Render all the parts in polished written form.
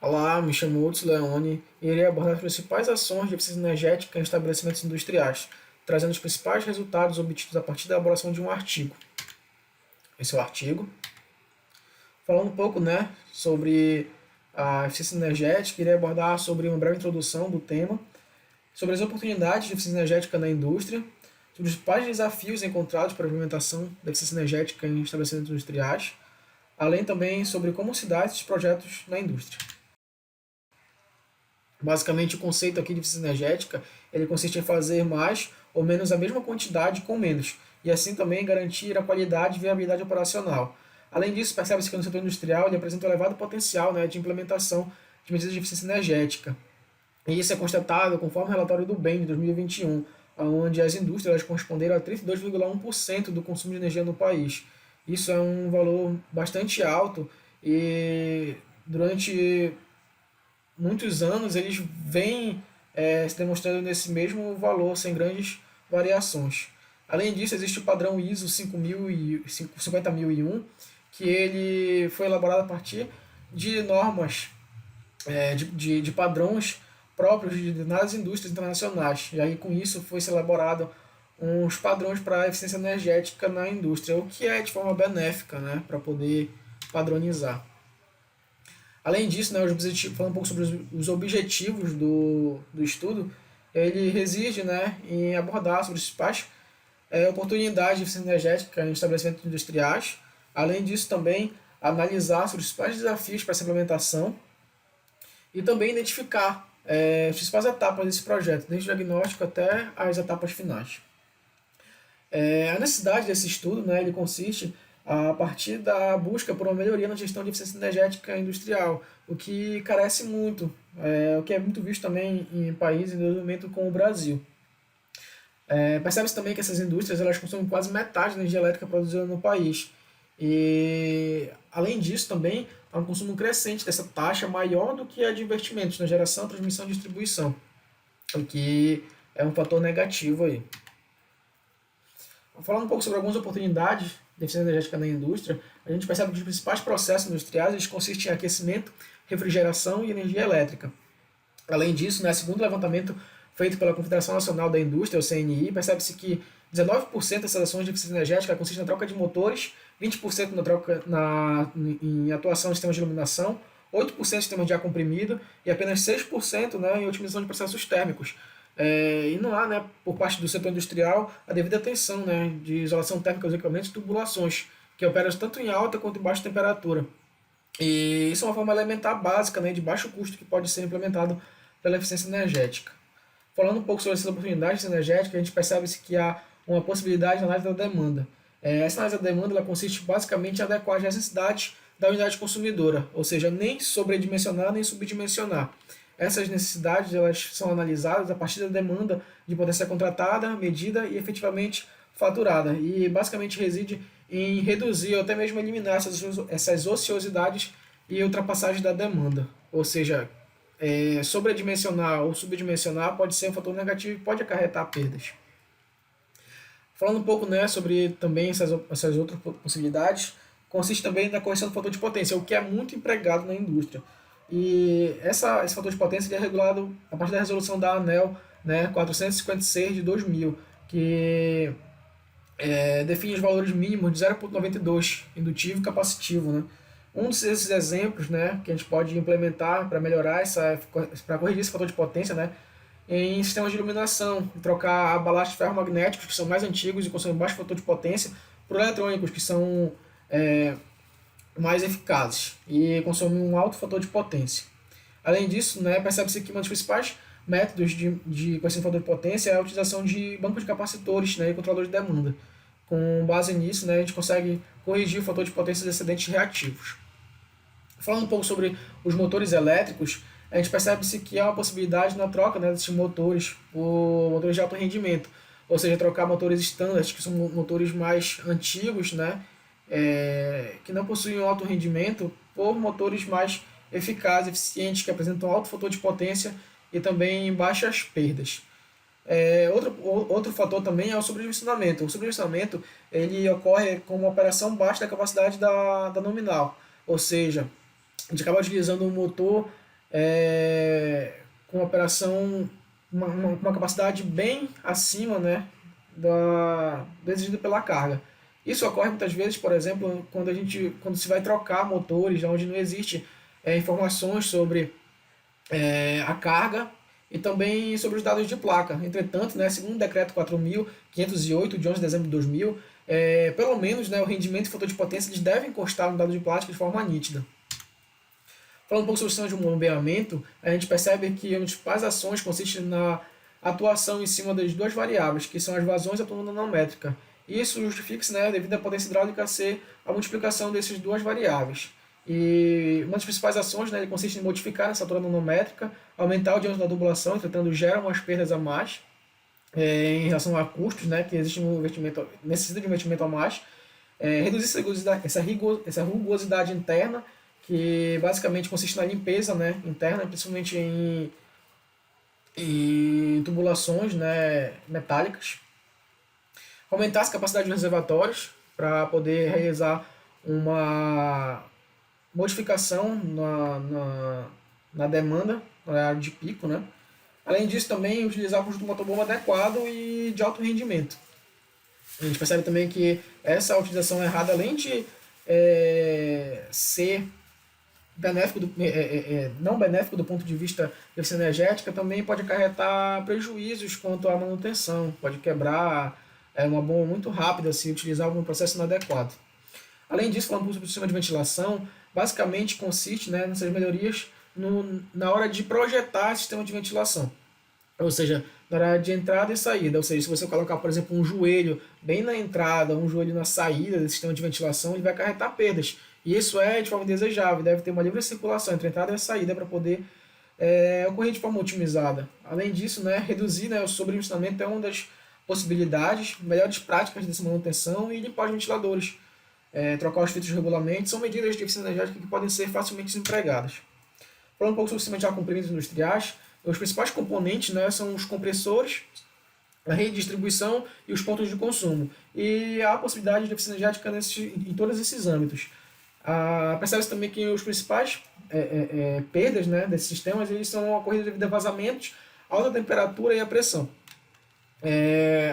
Olá, me chamo Hudson Leone e irei abordar as principais ações de eficiência energética em estabelecimentos industriais, trazendo os principais resultados obtidos a partir da elaboração de um artigo. Esse é o artigo. Falando um pouco, sobre a eficiência energética, irei abordar sobre uma breve introdução do tema, sobre as oportunidades de eficiência energética na indústria, sobre os principais desafios encontrados para a implementação da eficiência energética em estabelecimentos industriais, além também sobre como se dá esses projetos na indústria. Basicamente, o conceito aqui de eficiência energética, ele consiste em fazer mais ou menos a mesma quantidade com menos, e assim também garantir a qualidade e viabilidade operacional. Além disso, percebe-se que no setor industrial ele apresenta um elevado potencial de implementação de medidas de eficiência energética. E isso é constatado conforme o relatório do BEM de 2021, onde as indústrias elas corresponderam a 32,1% do consumo de energia no país. Isso é um valor bastante alto e durante muitos anos eles vêm se demonstrando nesse mesmo valor, sem grandes variações. Além disso, existe o padrão ISO 50001, que ele foi elaborado a partir de normas, de padrões próprios nas indústrias internacionais. E aí, com isso, foi se elaborado uns padrões para a eficiência energética na indústria, o que é de forma benéfica, para poder padronizar. Além disso, os objetivos, falando um pouco sobre os objetivos do estudo, ele reside em abordar sobre os principais oportunidades de eficiência energética em estabelecimentos industriais. Além disso, também analisar sobre os principais desafios para essa implementação e também identificar as principais etapas desse projeto, desde o diagnóstico até as etapas finais. A necessidade desse estudo ele consiste a partir da busca por uma melhoria na gestão de eficiência energética industrial, o que carece muito, o que é muito visto também em países em desenvolvimento como o Brasil. Percebe-se também que essas indústrias elas consomem quase metade da energia elétrica produzida no país. E, além disso, também há um consumo crescente dessa taxa maior do que a de investimentos na geração, transmissão e distribuição, o que é um fator negativo aí. Falando um pouco sobre algumas oportunidades de eficiência energética na indústria, a gente percebe que os principais processos industriais eles consistem em aquecimento, refrigeração e energia elétrica. Além disso, segundo o levantamento feito pela Confederação Nacional da Indústria, o CNI, percebe-se que 19% dessas ações de eficiência energética consistem na troca de motores, 20% em atuação em sistemas de iluminação, 8% em sistemas de ar comprimido e apenas 6% em otimização de processos térmicos. E não há, por parte do setor industrial, a devida atenção de isolação térmica dos equipamentos e tubulações, que operam tanto em alta quanto em baixa temperatura. E isso é uma forma elementar básica de baixo custo que pode ser implementado pela eficiência energética. Falando um pouco sobre essas oportunidades energéticas, a gente percebe que há uma possibilidade na análise da demanda. Essa análise da demanda ela consiste basicamente em adequar as necessidades da unidade consumidora, ou seja, nem sobredimensionar nem subdimensionar. Essas necessidades elas são analisadas a partir da demanda de potência contratada, medida e efetivamente faturada. E basicamente reside em reduzir ou até mesmo eliminar essas ociosidades e ultrapassagens da demanda. Ou seja, sobredimensionar ou subdimensionar pode ser um fator negativo e pode acarretar perdas. Falando um pouco sobre também essas outras possibilidades, consiste também na correção do fator de potência, o que é muito empregado na indústria. E esse fator de potência é regulado a partir da resolução da ANEEL 456 de 2000, que define os valores mínimos de 0,92 indutivo e capacitivo. Um desses exemplos que a gente pode implementar para melhorar para corrigir esse fator de potência em sistemas de iluminação, trocar balastos ferromagnéticos que são mais antigos e consomem baixo fator de potência por eletrônicos que são mais eficazes e consomem um alto fator de potência. Além disso, percebe-se que um dos principais métodos de correção de fator de potência é a utilização de bancos de capacitores e controladores de demanda. Com base nisso, a gente consegue corrigir o fator de potência dos excedentes reativos. Falando um pouco sobre os motores elétricos, a gente percebe-se que há uma possibilidade na troca desses motores por motores de alto rendimento, ou seja, trocar motores standard, que são motores mais antigos, que não possuem um alto rendimento, por motores mais eficazes, eficientes, que apresentam alto fator de potência e também baixas perdas. Outro fator também é o sobredimensionamento. O sobredimensionamento ele ocorre com uma operação baixa da capacidade da nominal, ou seja, a gente acaba utilizando um motor com operação, uma capacidade bem acima, né, do exigido pela carga. Isso ocorre muitas vezes, por exemplo, quando se vai trocar motores, onde não existe informações sobre a carga e também sobre os dados de placa. Entretanto, né, segundo o decreto 4.508 de 11 de dezembro de 2000, pelo menos, né, o rendimento e fator de potência eles devem constar no dado de plástico de forma nítida. Falando um pouco sobre o sistema de bombeamento, a gente percebe que as principais ações consistem na atuação em cima das duas variáveis, que são as vazões e a tomada nanométrica. Isso justifica-se, né, devido à potência hidráulica ser a multiplicação dessas duas variáveis. E uma das principais ações, né, consiste em modificar essa altura nanométrica, aumentar o diâmetro da tubulação, entretanto geram umas perdas a mais em relação a custos, né, que existe um investimento, necessita de um investimento a mais, reduzir essa rugosidade interna, que basicamente consiste na limpeza, né, interna, principalmente em tubulações, né, metálicas, aumentar as capacidades dos reservatórios para poder realizar uma modificação na demanda, na área de pico, né? Além disso, também utilizar o conjunto motobomba adequado e de alto rendimento. A gente percebe também que essa utilização errada, além de ser benéfico não benéfico do ponto de vista de eficiência energética, também pode acarretar prejuízos quanto à manutenção, pode quebrar uma bomba muito rápida se utilizar algum processo inadequado. Além disso, falando sobre o sistema de ventilação, basicamente consiste, né, nessas melhorias na hora de projetar o sistema de ventilação. Ou seja, na hora de entrada e saída. Ou seja, se você colocar, por exemplo, um joelho bem na entrada, um joelho na saída desse sistema de ventilação, ele vai acarretar perdas. E isso é de forma indesejável, deve ter uma livre circulação entre a entrada e a saída para poder ocorrer de forma otimizada. Além disso, né, reduzir, né, o sobredimensionamento é uma das possibilidades, melhores práticas dessa manutenção e limpar os ventiladores. Trocar os filtros regularmente são medidas de eficiência energética que podem ser facilmente empregadas. Falando um pouco sobre o sistema de ar comprimidos industriais, os principais componentes, né, são os compressores, a rede de distribuição e os pontos de consumo. E há a possibilidade de eficiência energética em todos esses âmbitos. Percebe-se também que os principais perdas, né, desses sistemas eles são ocorridas devido a vazamentos, alta temperatura e a pressão.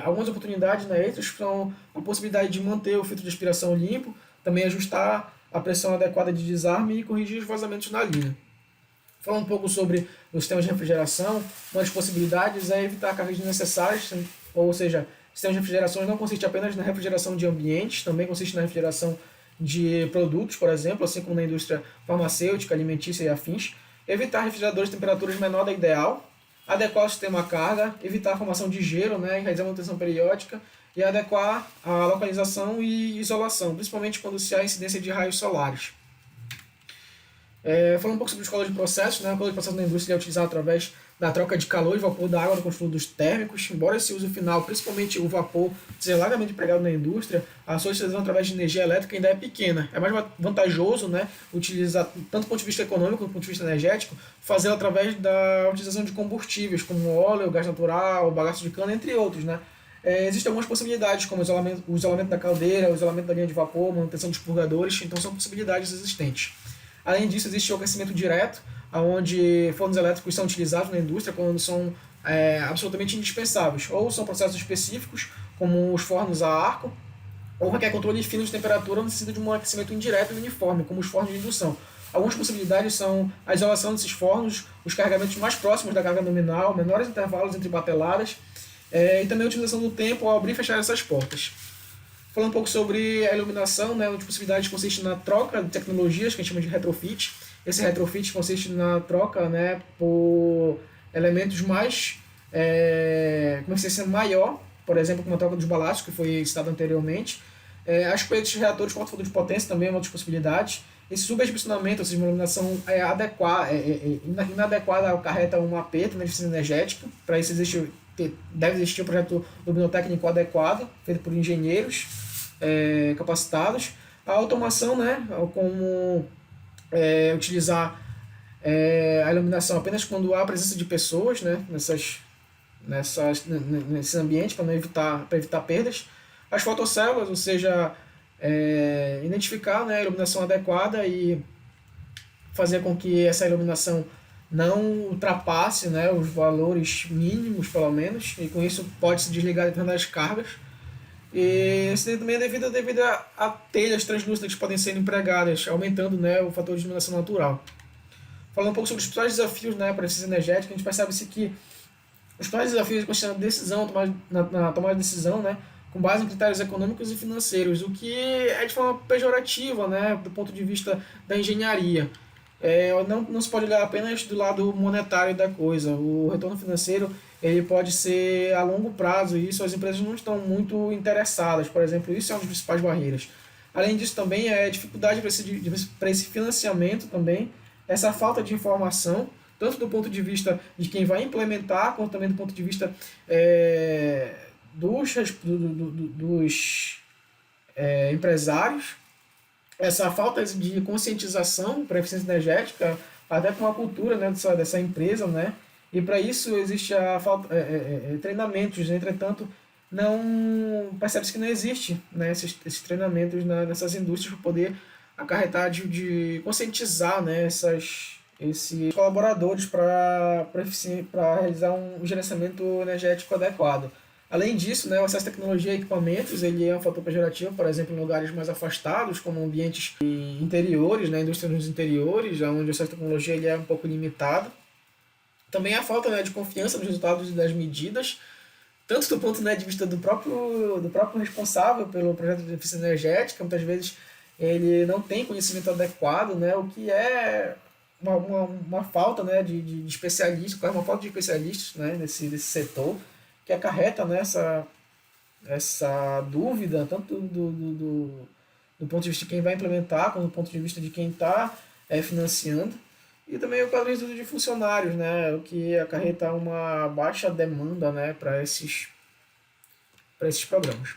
Algumas oportunidades, né, extras são a possibilidade de manter o filtro de aspiração limpo, também ajustar a pressão adequada de desarme e corrigir os vazamentos na linha. Falando um pouco sobre os sistemas de refrigeração, uma das possibilidades é evitar cargas desnecessárias, ou seja, sistemas de refrigeração não consiste apenas na refrigeração de ambientes, também consiste na refrigeração de produtos, por exemplo, assim como na indústria farmacêutica, alimentícia e afins. Evitar refrigeradores de temperaturas menor da ideal, adequar o sistema à carga, evitar a formação de gelo, né, realizar a manutenção periódica e adequar a localização e isolação, principalmente quando se há incidência de raios solares. Falando um pouco sobre os calores de processo, né? O calor de processo na indústria é utilizado através da troca de calor e vapor da água nos condutos térmicos. Embora esse uso final, principalmente o vapor, seja largamente empregado na indústria, a sua utilização através de energia elétrica ainda é pequena. É mais vantajoso, né, utilizar, tanto do ponto de vista econômico quanto do ponto de vista energético, fazer através da utilização de combustíveis, como óleo, gás natural, bagaço de cana, entre outros, né? Existem algumas possibilidades, como o isolamento da caldeira, o isolamento da linha de vapor, manutenção dos purgadores, então são possibilidades existentes. Além disso, existe o aquecimento direto, onde fornos elétricos são utilizados na indústria quando são absolutamente indispensáveis. Ou são processos específicos, como os fornos a arco, ou requer controle fino de temperatura ou necessita de um aquecimento indireto e uniforme, como os fornos de indução. Algumas possibilidades são a isolação desses fornos, os carregamentos mais próximos da carga nominal, menores intervalos entre bateladas, e também a utilização do tempo ao abrir e fechar essas portas. Falando um pouco sobre a iluminação, né, uma das possibilidades consiste na troca de tecnologias, que a gente chama de retrofit. Esse retrofit consiste na troca, né, por elementos mais, com eficiência maior, por exemplo, como a troca dos balásticos, que foi citado anteriormente. As coletas de reatores com alto fator de potência também é uma das possibilidades. Esse subdimensionamento, ou seja, uma iluminação inadequada, acarreta uma perda na eficiência energética. Para isso deve existir um projeto luminotécnico adequado, feito por engenheiros capacitados. A automação, né, como utilizar a iluminação apenas quando há presença de pessoas, né, nesse ambiente, para evitar perdas. As fotocélulas, ou seja, identificar, né, a iluminação adequada e fazer com que essa iluminação não ultrapasse, né, os valores mínimos, pelo menos, e com isso pode se desligar determinadas cargas. E isso também é devido a telhas translúcidas que podem ser empregadas, aumentando, né, o fator de iluminação natural. Falando um pouco sobre os principais desafios, né, para a eficiência energética, a gente percebe-se que os principais desafios consistem na decisão, na tomada de decisão, né, com base em critérios econômicos e financeiros, o que é de forma pejorativa, né, do ponto de vista da engenharia. Não se pode olhar apenas do lado monetário da coisa. O retorno financeiro ele pode ser a longo prazo e isso as empresas não estão muito interessadas. Por exemplo, isso é uma das principais barreiras. Além disso, também é a dificuldade para esse financiamento também, essa falta de informação, tanto do ponto de vista de quem vai implementar, quanto também do ponto de vista dos empresários, essa falta de conscientização para a eficiência energética, até com a cultura, né, dessa empresa, né? E para isso existe a falta treinamentos, entretanto, não percebe-se que não existe, né, esses treinamentos nessas indústrias para poder acarretar de conscientizar, né, esses colaboradores para realizar um gerenciamento energético adequado. Além disso, né, o acesso à tecnologia e equipamentos ele é um fator pejorativo, por exemplo, em lugares mais afastados, como ambientes interiores, né, indústrias nos interiores, onde o acesso à tecnologia ele é um pouco limitado. Também a falta, né, de confiança nos resultados das medidas, tanto do ponto, né, de vista do próprio responsável pelo projeto de eficiência energética, muitas vezes ele não tem conhecimento adequado, né, o que é uma falta, né, de especialistas, quase uma falta de especialistas, né, nesse setor, que acarreta, né, essa dúvida, tanto do ponto de vista de quem vai implementar, quanto do ponto de vista de quem está financiando. E também o quadro de funcionários, né, o que acarreta uma baixa demanda, né, para esses programas.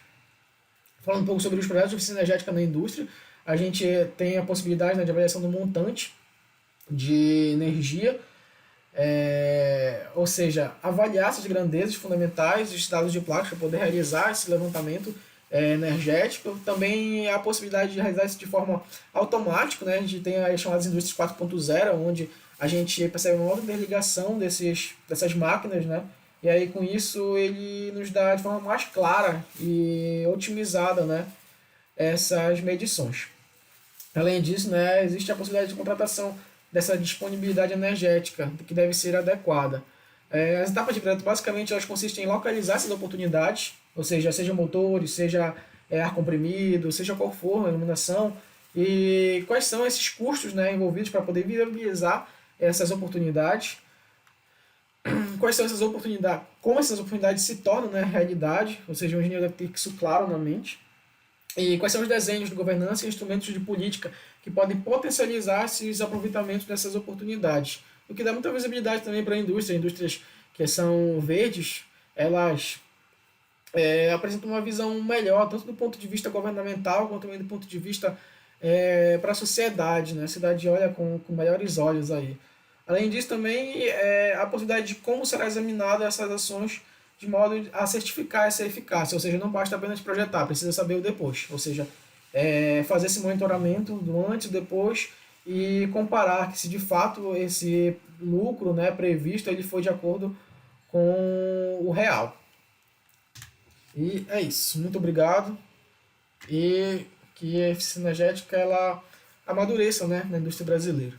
Falando um pouco sobre os projetos de eficiência energética na indústria, a gente tem a possibilidade, né, de avaliação do montante de energia, ou seja, avaliar essas grandezas fundamentais, os dados de placas para poder realizar esse levantamento energético. Também há a possibilidade de realizar isso de forma automática, né? A gente tem as chamadas indústrias 4.0, onde a gente percebe uma interligação dessas máquinas, né? E aí com isso ele nos dá de forma mais clara e otimizada, né, essas medições. Além disso, né, existe a possibilidade de contratação dessa disponibilidade energética, que deve ser adequada. As etapas de projeto, basicamente, elas consistem em localizar essas oportunidades, ou seja motores, seja ar comprimido, seja qual for a iluminação, e quais são esses custos, né, envolvidos para poder viabilizar essas oportunidades, quais são essas oportunidades, como essas oportunidades se tornam, né, realidade, ou seja, o engenheiro deve ter isso claro na mente. E quais são os desenhos de governança e instrumentos de política que podem potencializar esses aproveitamentos dessas oportunidades. O que dá muita visibilidade também para a indústria. Indústrias que são verdes, elas apresentam uma visão melhor, tanto do ponto de vista governamental, quanto também do ponto de vista para a sociedade. Né? A cidade olha com melhores olhos aí. Além disso, também a possibilidade de como será examinada essas ações de modo a certificar essa eficácia, ou seja, não basta apenas projetar, precisa saber o depois, ou seja, fazer esse monitoramento do antes e depois e comparar que se de fato esse lucro, né, previsto ele foi de acordo com o real. E é isso, muito obrigado e que a eficiência energética ela amadureça, né, na indústria brasileira.